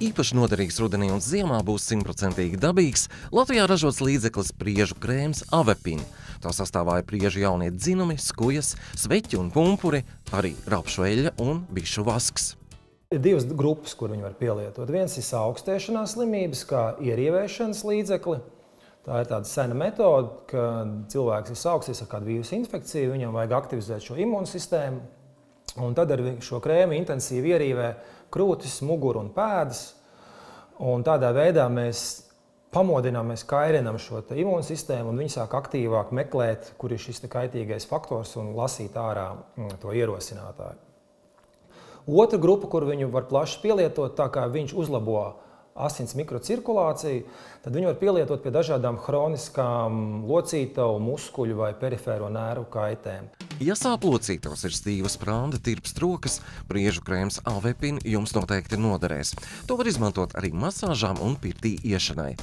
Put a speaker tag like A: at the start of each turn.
A: Īpaši noderīgs rudenī un ziemā būs 100% dabīgs Latvijā ražots līdzeklis priežu krēms Avepin. Tā sastāvā ir priežu jaunie dzinumi, skujas, sveķi un pumpuri, arī rapšu eļļa un bišu vasks.
B: Ir divas grupas, kur viņi var pielietot. Viens ir augstēšanās slimības, kā ierievēšanas līdzekli. Tā ir tāda sena metode, ka cilvēks ir augsties ar kādu vīrusu infekciju, viņam vajag aktivizēt šo imūnsistēmu. Un tad ar šo krēmu intensīvi ierīvē krūtis, muguru un pēdas. Un tādā veidā mēs pamodinām, mēs kairinām šo imūnsistēmu un viņi sāk aktīvāk meklēt, kur ir šis kaitīgais faktors un lasīt ārā to ierosinātāju. Otra grupa, kur viņu var plaši pielietot, tā kā viņš uzlabo asins mikrocirkulāciju, tad viņu var pielietot pie dažādām hroniskām locītavu, muskuļu vai perifēro nervu kaitēm.
A: Ja sāp locītavas, ir stīva sprāda, tirpst rokas, priežu krēms Avepin jums noteikti noderēs. To var izmantot arī masāžām un pirtī iešanai.